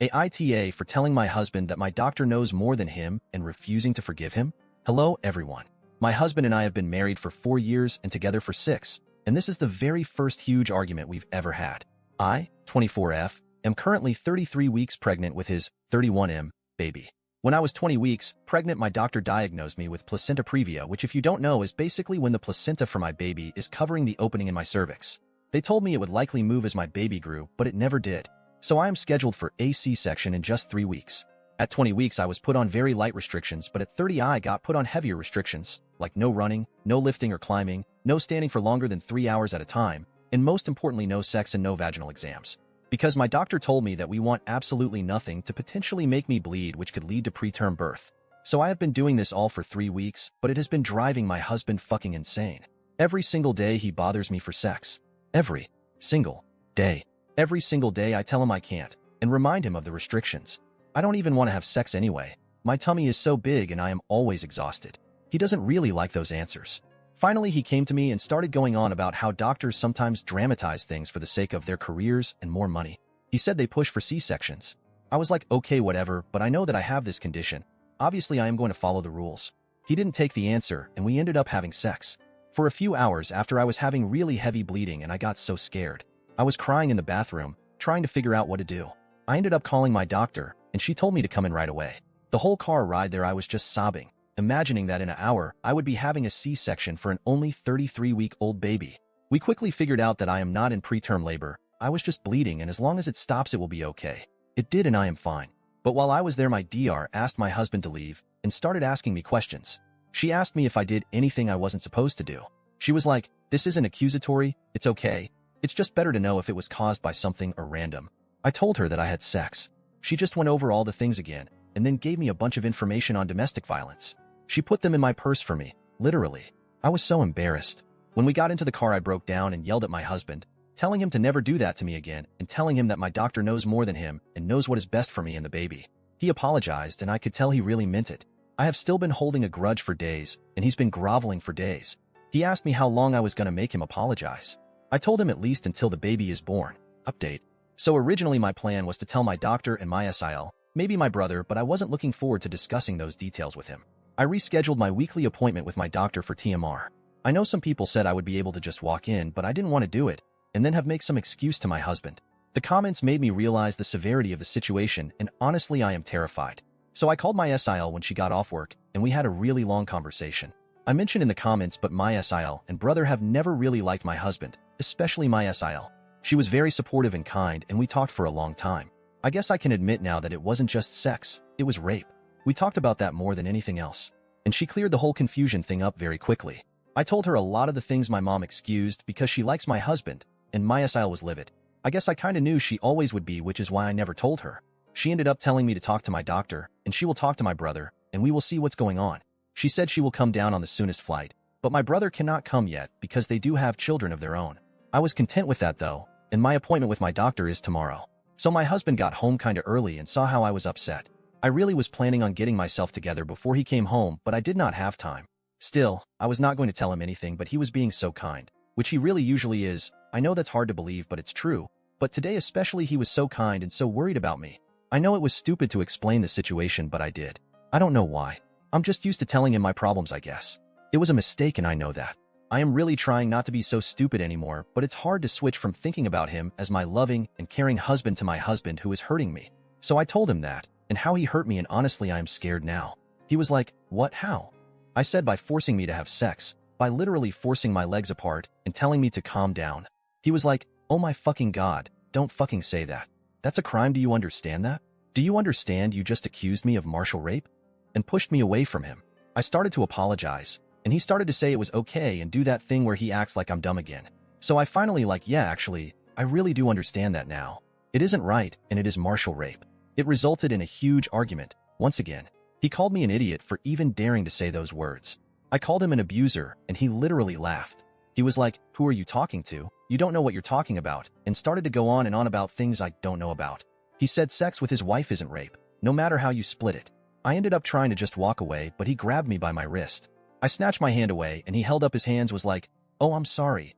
AITA for telling my husband that my doctor knows more than him and refusing to forgive him? Hello, everyone. My husband and I have been married for 4 years and together for 6, and this is the very first huge argument we've ever had. I, 24F, am currently 33 weeks pregnant with his 31M baby. When I was 20 weeks pregnant, my doctor diagnosed me with placenta previa, which if you don't know is basically when the placenta for my baby is covering the opening in my cervix. They told me it would likely move as my baby grew, but it never did. So I am scheduled for a C-section in just 3 weeks. At 20 weeks, I was put on very light restrictions, but at 30 I got put on heavier restrictions, like no running, no lifting or climbing, no standing for longer than 3 hours at a time, and most importantly, no sex and no vaginal exams. Because my doctor told me that we want absolutely nothing to potentially make me bleed, which could lead to preterm birth. So I have been doing this all for 3 weeks, but it has been driving my husband fucking insane. Every single day he bothers me for sex. Every single day. Every single day I tell him I can't, and remind him of the restrictions. I don't even want to have sex anyway. My tummy is so big and I am always exhausted. He doesn't really like those answers. Finally, he came to me and started going on about how doctors sometimes dramatize things for the sake of their careers and more money. He said they push for C-sections. I was like, okay, whatever, but I know that I have this condition. Obviously, I am going to follow the rules. He didn't take the answer, and we ended up having sex. For a few hours after I was having really heavy bleeding and I got so scared. I was crying in the bathroom, trying to figure out what to do. I ended up calling my doctor, and she told me to come in right away. The whole car ride there I was just sobbing, imagining that in an hour I would be having a C-section for an only 33-week-old baby. We quickly figured out that I am not in preterm labor. I was just bleeding, and as long as it stops it will be okay. It did, and I am fine. But while I was there, my DR asked my husband to leave and started asking me questions. She asked me if I did anything I wasn't supposed to do. She was like, "This isn't accusatory, it's okay. It's just better to know if it was caused by something or random." I told her that I had sex. She just went over all the things again, and then gave me a bunch of information on domestic violence. She put them in my purse for me, literally. I was so embarrassed. When we got into the car, I broke down and yelled at my husband, telling him to never do that to me again, and telling him that my doctor knows more than him and knows what is best for me and the baby. He apologized, and I could tell he really meant it. I have still been holding a grudge for days, and he's been groveling for days. He asked me how long I was going to make him apologize. I told him at least until the baby is born. Update. So originally my plan was to tell my doctor and my SIL, maybe my brother, but I wasn't looking forward to discussing those details with him. I rescheduled my weekly appointment with my doctor for TMR. I know some people said I would be able to just walk in, but I didn't want to do it, and then make some excuse to my husband. The comments made me realize the severity of the situation, and honestly I am terrified. So I called my SIL when she got off work, and we had a really long conversation. I mentioned in the comments, but my SIL and brother have never really liked my husband, especially my SIL. She was very supportive and kind, and we talked for a long time. I guess I can admit now that it wasn't just sex, it was rape. We talked about that more than anything else. And she cleared the whole confusion thing up very quickly. I told her a lot of the things my mom excused because she likes my husband, and my SIL was livid. I guess I kinda knew she always would be, which is why I never told her. She ended up telling me to talk to my doctor, and she will talk to my brother, and we will see what's going on. She said she will come down on the soonest flight, but my brother cannot come yet because they do have children of their own. I was content with that though, and my appointment with my doctor is tomorrow. So my husband got home kinda early and saw how I was upset. I really was planning on getting myself together before he came home, but I did not have time. Still, I was not going to tell him anything, but he was being so kind, which he really usually is. I know that's hard to believe, but it's true. But today especially he was so kind and so worried about me. I know it was stupid to explain the situation, but I did. I don't know why. I'm just used to telling him my problems, I guess. It was a mistake and I know that. I am really trying not to be so stupid anymore, but it's hard to switch from thinking about him as my loving and caring husband to my husband who is hurting me. So I told him that, and how he hurt me, and honestly I am scared now. He was like, "What? How?" I said by forcing me to have sex, by literally forcing my legs apart and telling me to calm down. He was like, "Oh my fucking god, don't fucking say that. That's a crime, do you understand that? Do you understand you just accused me of martial rape?" And pushed me away from him. I started to apologize, and he started to say it was okay and do that thing where he acts like I'm dumb again. So I finally yeah, actually, I really do understand that now. It isn't right, and it is martial rape. It resulted in a huge argument, once again. He called me an idiot for even daring to say those words. I called him an abuser, and he literally laughed. He was like, "Who are you talking to? You don't know what you're talking about," and started to go on and on about things I don't know about. He said sex with his wife isn't rape, no matter how you split it. I ended up trying to just walk away, but he grabbed me by my wrist. I snatched my hand away, and he held up his hands, was like, "Oh, I'm sorry.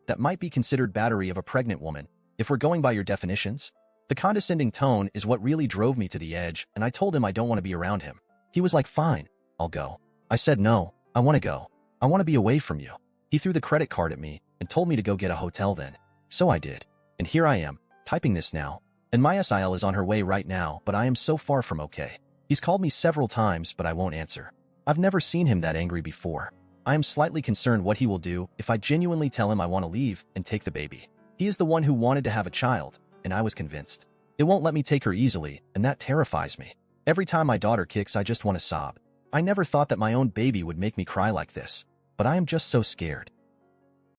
That might be considered battery of a pregnant woman, if we're going by your definitions." The condescending tone is what really drove me to the edge, and I told him I don't want to be around him. He was like, fine, I'll go. I said, no, I want to go. I want to be away from you. He threw the credit card at me and told me to go get a hotel then. So I did. And here I am, typing this now. And my SIL is on her way right now, but I am so far from okay. He's called me several times, but I won't answer. I've never seen him that angry before. I am slightly concerned what he will do if I genuinely tell him I want to leave and take the baby. He is the one who wanted to have a child, and I was convinced. It won't let me take her easily, and that terrifies me. Every time my daughter kicks, I just want to sob. I never thought that my own baby would make me cry like this, but I am just so scared.